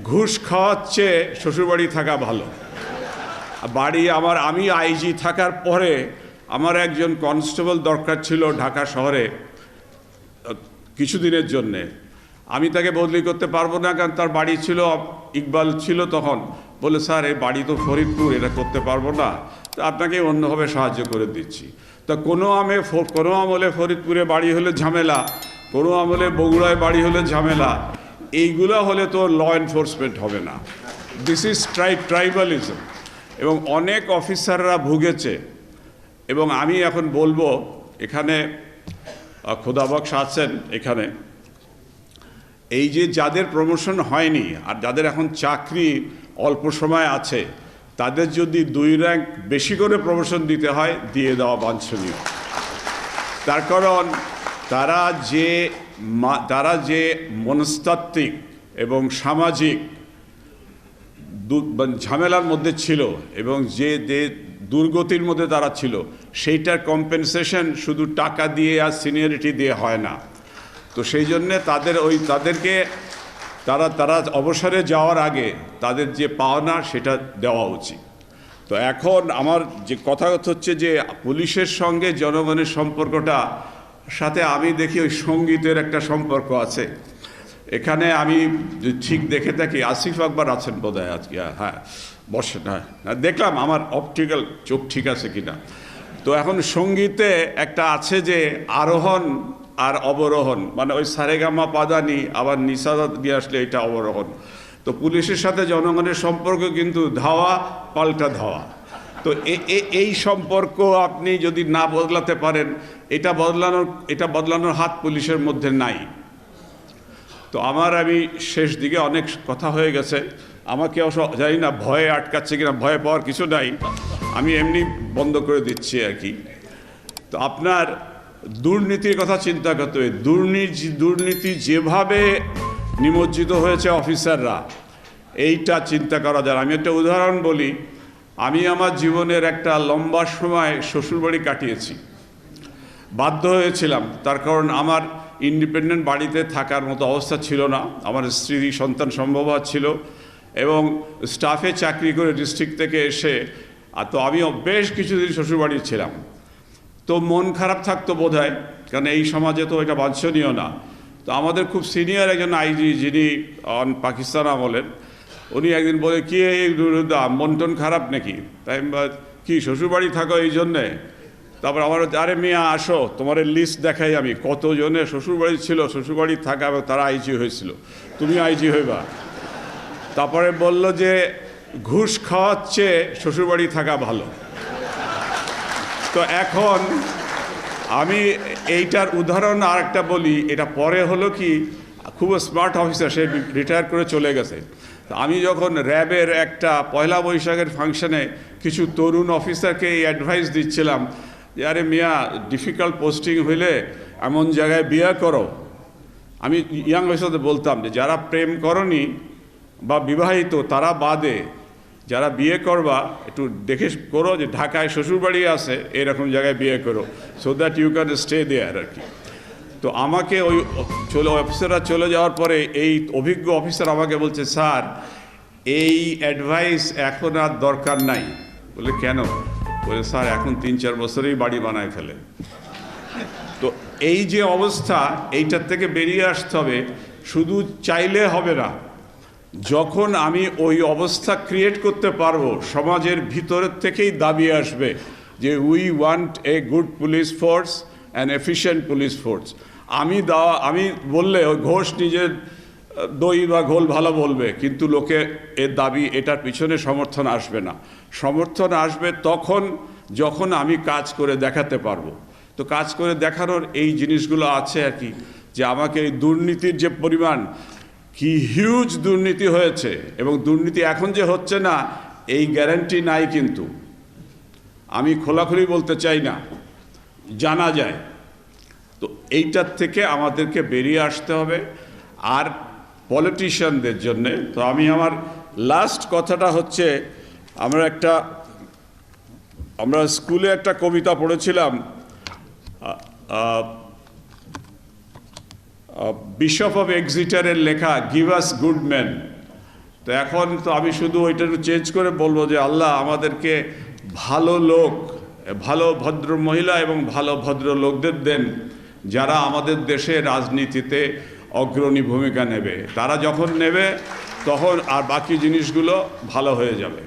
ঘুষ খাওয়ার চেয়ে শ্বশুরবাড়ি থাকা ভালো। বাড়ি আমি আইজি থাকার পরে আমার একজন কনস্টেবল দরকার ছিল ঢাকা শহরে কিছুদিনের জন্যে। আমি তাকে বদলি করতে পারবো না, কারণ তার বাড়ি ছিল ইকবাল ছিল তখন। বলে, স্যার এই বাড়ি তো ফরিদপুর, এটা করতে পারবো না, তো আপনাকে অন্যভাবে সাহায্য করে দিচ্ছি। তা কোনো আমলে ফরিদপুরে বাড়ি হলে ঝামেলা, কোনো আমলে বগুড়ায় বাড়ি হলে ঝামেলা, এইগুলো হলে তো ল এনফোর্সমেন্ট হবে না। দিস ইজ ট্রাইবালিজম, এবং অনেক অফিসাররা ভুগেছে। এবং আমি এখন বলবো, এখানে খোদাবক্স আছেন এখানে, এই যে যাদের প্রমোশন হয়নি আর যাদের এখন চাকরি অল্প সময় আছে, তাদের যদি 2 র্যাঙ্ক বেশি করে প্রমোশন দিতে হয়, দিয়ে দেওয়া বাঞ্ছনীয়। তার কারণ তারা যে মনস্তাত্ত্বিক এবং সামাজিক ঝামেলার মধ্যে ছিল এবং যে দুর্গতির মধ্যে তারা ছিল, সেইটার কম্পেনসেশন শুধু টাকা দিয়ে আর সিনিয়রিটি দিয়ে হয় না। তো সেই জন্যে তাদেরকে তারা অবসরে যাওয়ার আগে তাদের যে পাওনা সেটা দেওয়া উচিত। তো এখন আমার যে কথা হচ্ছে যে পুলিশের সঙ্গে জনগণের সম্পর্কটা সাথে আমি দেখি ওই সঙ্গীতের একটা সম্পর্ক আছে এখানে। আমি ঠিক দেখে থাকি, আসিফ আকবর আছেন বোধহয় আজকে, হ্যাঁ বসেন, হ্যাঁ দেখলাম, আমার অপটিক্যাল চোখ ঠিক আছে কিনা। তো এখন সঙ্গীতে একটা আছে যে আরোহণ আর অবরোহণ, মানে ওই সারেগামা পাদানি আবার নিসাদা দিয়ে আসলে এটা অবরোহণ। তো পুলিশের সাথে জনগণের সম্পর্ক কিন্তু ধাওয়া পাল্টা ধাওয়া। তো এই সম্পর্ক আপনি যদি না বদলাতে পারেন, এটা বদলানোর হাত পুলিশের মধ্যে নাই। তো আমি শেষ দিকে অনেক কথা হয়ে গেছে, আমাকে জানি না ভয়ে আটকাচ্ছে কিনা, ভয় পাওয়ার কিছু নাই, আমি এমনি বন্ধ করে দিচ্ছি আর কি। তো আপনার দুর্নীতির কথা চিন্তা করতে হবে। দুর্নীতি যেভাবে নিমজ্জিত হয়েছে অফিসাররা, এইটা চিন্তা করা যায়। আমি একটা উদাহরণ বলি, আমি আমার জীবনের একটা লম্বা সময় শ্বশুরবাড়ি কাটিয়েছি, বাধ্য হয়েছিলাম। তার কারণ আমার ইন্ডিপেন্ডেন্ট বাড়িতে থাকার মতো অবস্থা ছিল না, আমার স্ত্রী সন্তান সম্ভব ছিল এবং স্টাফে চাকরি করে ডিস্ট্রিক্ট থেকে এসে, তো আমিও বেশ কিছুদিন শ্বশুরবাড়ি ছিলাম। তো মন খারাপ থাকতো বোধহয়, কারণ এই সমাজে তো এটা বাঞ্ছনীয় না। তো আমাদের খুব সিনিয়র একজন আইজি, যিনি পাকিস্তান আমলের, উনি একদিন বলে, কি এই মন টন খারাপ নাকি? তাই কি শ্বশুরবাড়ি থাকো এই জন্যে? তারপর আমার, আরে মিয়া আসো, তোমার লিস্ট দেখাই আমি কতজনের শ্বশুরবাড়ি ছিল, শ্বশুরবাড়ি থাকা এবং তারা আইজি হয়েছিল, তুমি আইজি হইবা। তারপরে বলল যে ঘুষ খাওয়ার চেয়ে শ্বশুরবাড়ি থাকা ভালো। তো এখন আমি এইটার উদাহরণ আর একটা বলি, এটা পরে হলো কি, খুব স্মার্ট অফিসার, সে রিটায়ার করে চলে গেছে। আমি যখন র্যাবের একটা পয়লা বৈশাখের ফাংশনে কিছু তরুণ অফিসারকে এই অ্যাডভাইস দিচ্ছিলাম যে, আরে মিয়া, ডিফিকাল্ট পোস্টিং হইলে এমন জায়গায় বিয়ে করো। আমি ইয়াং অফিসারদের বলতাম যে যারা প্রেম করনি বা বিবাহিত তারা বাদে, যারা বিয়ে করবা একটু দেখে করো যে ঢাকায় শ্বশুরবাড়ি আছে, এরকম জায়গায় বিয়ে করো, so that you can stay there আর কি। তো আমাকে ওই অফিসাররা চলে যাওয়ার পরে এই অভিজ্ঞ অফিসার আমাকে বলছে, স্যার এই অ্যাডভাইস এখন আর দরকার নাই। বলে কেন? বলে, স্যার এখন 3-4 বছরেই বাড়ি বানায় ফেলে। তো এই যে অবস্থা, এইটার থেকে বেরিয়ে আসতে হবে। শুধু চাইলে হবে না, যখন আমি ওই অবস্থা ক্রিয়েট করতে পারবো, সমাজের ভিতরের থেকেই দাবি আসবে যে we want a good police force and efficient police force. আমি বললে ওই ঘোষ নিজের দই বা ঘোল ভালো বলবে, কিন্তু লোকে এর দাবি, এটার পিছনে সমর্থন আসবে না। সমর্থন আসবে তখন যখন আমি কাজ করে দেখাতে পারবো। তো কাজ করে দেখানোর এই জিনিসগুলো আছে আর কি, যে আমাকে এই দুর্নীতির যে পরিমাণ, কি হিউজ দুর্নীতি হয়েছে, এবং দুর্নীতি এখন যে হচ্ছে না এই গ্যারান্টি নাই, কিন্তু আমি খোলাখুলি বলতে চাই না, জানা যায়। তো এইটার থেকে আমাদেরকে বেরিয়ে আসতে হবে। আর পলিটিশিয়ানদের জন্যে তো আমি আমার লাস্ট কথাটা হচ্ছে, আমরা স্কুলে একটা কবিতা পড়েছিলাম, বিশপ অফ এক্সিটারের লেখা, গিভ আস গুড ম্যান তো এখন তো আমি শুধু ওইটা একটু চেঞ্জ করে বলবো যে আল্লাহ আমাদেরকে ভালো লোক, ভালো ভদ্র মহিলা এবং ভালো ভদ্র লোকদের দেন, যারা আমাদের দেশে রাজনীতিতে অগ্রণী ভূমিকা নেবে। তারা যখন নেবে তখন আর বাকি জিনিসগুলো ভালো হয়ে যাবে।